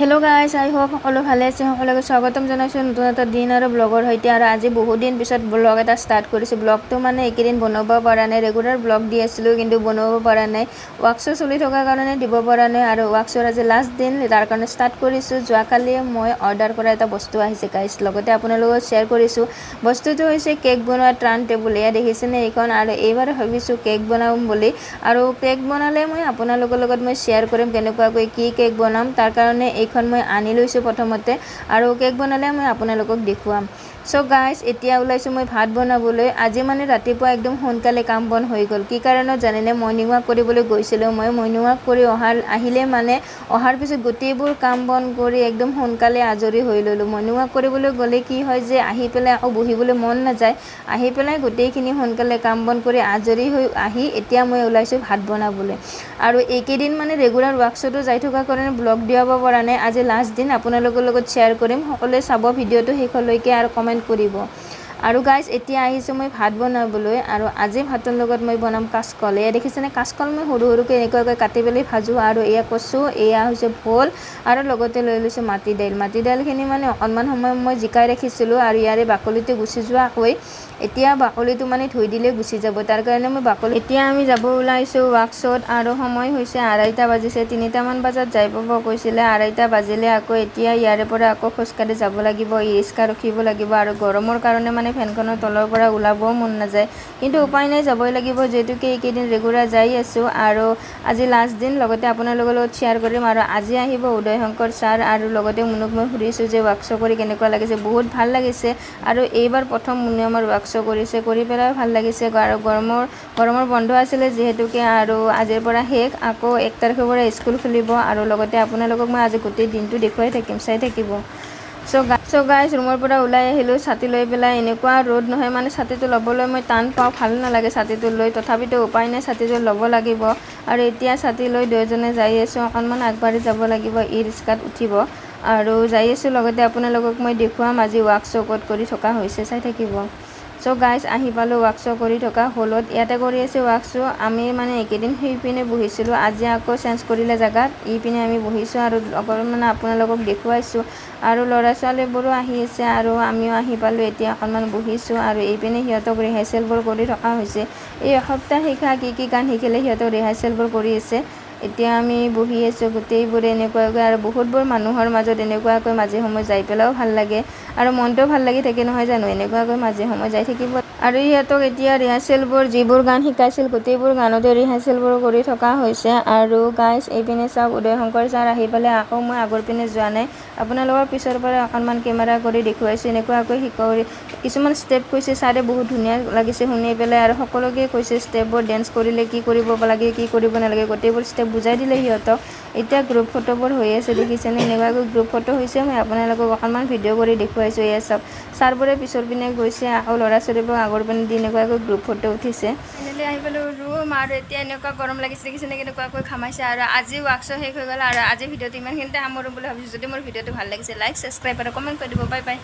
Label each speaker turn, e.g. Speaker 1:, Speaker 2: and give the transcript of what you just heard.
Speaker 1: hello guys I hope সকলো ভালে আছে সকলোকে স্বাগতম জনাইছো নতুন এটা দিন আৰু ব্লগৰ হৈতে আৰু আজি বহুত দিন পিছত ব্লগ এটা ষ্টাৰ্ট কৰিছো ব্লগটো মানে একেদিন বনাব পৰা নাই ৰেগুলাৰ ব্লগ দি আছিলো কিন্তু বনাব পৰা নাই ওয়াৰ্কশ্বপ চলি থকা কাৰণে দিব পৰা নাই আৰু ওয়াৰ্কশ্বপ আজি লাষ্ট দিন তাৰ কাৰণে ষ্টাৰ্ট কৰিছো যোৱাকালি মই অৰ্ডাৰ কৰা এটা বস্তু আহিছে গাইস লগতে আপোনালোকক শেয়াৰ কৰিছো বস্তুটো হৈছে কেক বনোৱা টাৰ্ণ টেবুল এয়া দেখিছেনে এইখন আৰু এইবাৰ ভাবিছো কেক বনাম বুলি আৰু কেক বনালে মই আপোনালোকৰ লগত মই শেয়াৰ কৰিম কেনেকুৱাকৈ কি কেক বনাম তাৰ কাৰণে এইখন মই আনি লৈছো প্ৰথমতে আৰু কেক বনালে মই আপোনালোকক দেখুৱাম সো গাইস এতিয়া ওলাইছো মই ভাত বনাবলৈ আজি মানে ৰাতিপুৱা একদম সোনকালে কাম বন হৈ গল কি কাৰণত জানেনে মৰ্নিং ৱাক কৰিবলৈ গৈছিল মই মৰ্নিং ৱাক কৰি আহিলে মানে অহাৰ পিছত গোটেইবোৰ কাম বন কৰি একদম সোনকালে আজৰি হৈ ললো মৰ্নিং ৱাক কৰিবলৈ গলে কি হয় যে আহি পেলাই আকৌ বহিবলৈ মন নাযায় আহি পেলাই গোটেইখিনি সোনকালে কাম বন কৰি আজৰি হৈ আহি এতিয়া মই ওলাইছো ভাত বনাবলৈ আৰু এইকেদিন মানে ৰেগুলাৰ ওয়াৰ্কশ্বপটো যাই থকা কাৰণে ব্লগ দিয়াব পৰা নাই আজি লাষ্ট দিন আপোনালোকৰ লগত শেয়াৰ কৰিম সকলোৱে চাব ভিডিওটো শেষলৈকে আৰু কমেন্ট কৰিব আৰু গাইস এতিয়া আহিছো মই ভাত বনাবলৈ আৰু আজি ভাতৰ লগত মই বনাম কাচকল এয়া দেখিছেনে কাচকল মই সৰু সৰুকৈ এনেকুৱাকৈ কাটি পেলাই ভাজো আৰু এয়া কচু এয়া হৈছে ভোল আৰু লগতে লৈ লৈছো মাটি দাইলখিনি মানে অকণমান সময় মই জিকাই ৰাখিছিলো আৰু ইয়াৰে বাকলিটো গুছি যোৱাকৈ এতিয়া বাকলিটো মানে ধুই দিলে গুছি যাব তাৰ কাৰণে মই বাকলি এতিয়া আমি যাব ওলাইছো ওয়াৰ্কশ্বপ আৰু সময় হৈছে 2:30 বাজিছে 3টা মান বজাত যাই পাব কৈছিলে 2:30 বাজিলে আকৌ এতিয়া ইয়াৰে পৰা আকৌ খোজকাঢ়ি যাব লাগিব ৰিস্কা ৰখিব লাগিব আৰু গৰমৰ কাৰণে মানে ফেনখনৰ তলৰ পৰা ওলাবও মন নাযায় কিন্তু উপায় নাই যাবই লাগিব যেতুকে এইকেদিন ৰেগুলাৰ যাই আছো আৰু আজি লাষ্ট দিন লগতে আপোনালোকৰ লগত শেয়াৰ কৰিম আৰু আজি আহিব উদয় শংকৰ ছাৰ আৰু লগতে মুনুক মই সুধিছো যে ওয়াৰ্কশ্বপ কৰি কেনেকুৱা লাগিছে বহুত ভাল লাগিছে আৰু এইবাৰ প্ৰথম মুনুৱে আমাৰ ওয়াৰ্কশ্বপ কৰিছে কৰি পেলাই ভাল লাগিছে আৰু গৰমৰ বন্ধ আছিল যেহেতুকে আৰু আজিৰ পৰা শেষ আকৌ 1 তাৰিখৰ পৰা স্কুল খুলিব আৰু লগতে আপোনালোকক মই আজি গোটেই দিনটো দেখুৱাই থাকিম চাই থাকিব সো গাইস ৰুমৰ পৰা ওলাই আহিলো ছাতি লৈ পেলাই এনেকুৱা ৰ'দ নহয় মানে ছাতিটো ল'বলৈ মই টান পাওঁ ভাল নালাগে ছাতিটো লৈ তথাপিতো উপায় নাই ছাতিটো ল'ব লাগিব আৰু এতিয়া ছাতি লৈ দুয়োজনে যাই আছো অকণমান আগবাঢ়ি যাব লাগিব ই-ৰিস্কাত উঠিব আৰু যাই আছো লগতে আপোনালোকক মই দেখুৱাম আজি ওয়াৰ্কশ্বপত কৰি থকা হৈছে চাই থাকিব সো গাইস আহি পালো ওয়াৰ্কশ্বপ কৰি থকা হলত ইয়াতে কৰি আছে ওয়াৰ্কশ্বপ আমি মানে একেদিন সেইপিনে বহিছিলো আজি আকৌ চেঞ্জ কৰিলে জাগাত ইপিনে আমি বহিছো আৰু অকণমান আপোনালোকক দেখুৱাইছো আৰু ল'ৰা ছোৱালীবোৰো আহি আছে আৰু আমিও আহি পালো এতিয়া অকণমান বহিছো আৰু এইপিনে সিহঁতক ৰিহাৰ্চেলবোৰ কৰি থকা হৈছে এই এসপ্তাহ শিকা কি গান শিকিলে সিহঁতক ৰিহাৰ্চেলবোৰ কৰি আছে এতিয়া আমি বহি আছো গোটেইবোৰে এনেকুৱাকৈ আৰু বহুতবোৰ মানুহৰ মাজত এনেকুৱাকৈ মাজে সময় যাই পেলাও ভাল লাগে আৰু মনটো ভাল লাগি থাকে নহয় জানো এনেকুৱাকৈ মাজে সময় যাই থাকিব আৰু ইহঁতক এতিয়া ৰিহাৰ্চেলবোৰ যিবোৰ গান শিকাইছিল গোটেইবোৰ গানতে ৰিহাৰ্চেলবোৰ কৰি থকা হৈছে আৰু গাইস এইপিনে চাওক উদয় শংকৰ ছাৰ আহি পেলাই আকৌ মই আগৰ পিনে যোৱা নাই আপোনালোকৰ পিছৰ পৰা অকণমান কেমেৰা কৰি দেখুৱাইছো এনেকুৱাকৈ শিকাই কিছুমান ষ্টেপ কৈছে ছাৰে বহুত ধুনীয়া লাগিছে শুনি পেলাই আৰু সকলোকে কৈছে ষ্টেপবোৰ ডেন্স কৰিলে কি কৰিব লাগে কি কৰিব নালাগে গোটেইবোৰ ষ্টেপ বুজাই দিলে সিহঁতক এতিয়া গ্ৰুপ ফটোবোৰ হৈ আছে দেখিছেনে এনেকুৱাকৈ গ্ৰুপ ফটো হৈছে মই আপোনালোকক অকণমান ভিডিঅ' কৰি দেখুৱাইছো এয়া চাওক ছাৰবোৰে পিছৰ পিনে গৈছে আকৌ ল'ৰা ছোৱালীবোৰ আগৰ পিনে দি এনেকুৱাকৈ গ্ৰুপ ফটো উঠিছে ফাইনেলি আহি পেলো ৰুম আৰু এতিয়া এনেকুৱা গৰম লাগিছে দেখিছেনে কেনেকুৱাকৈ ঘামাইছে আৰু আজি ওয়াৰ্কশ্বপ শেষ হৈ গ'ল আৰু আজি ভিডিঅ'টো ইমানখিনিতে সামৰিম বুলি ভাবিছোঁ যদি মোৰ ভিডিঅ'টো ভাল লাগিছে লাইক সাবস্ক্ৰাইব আৰু কমেণ্ট কৰি দিব বাই বাই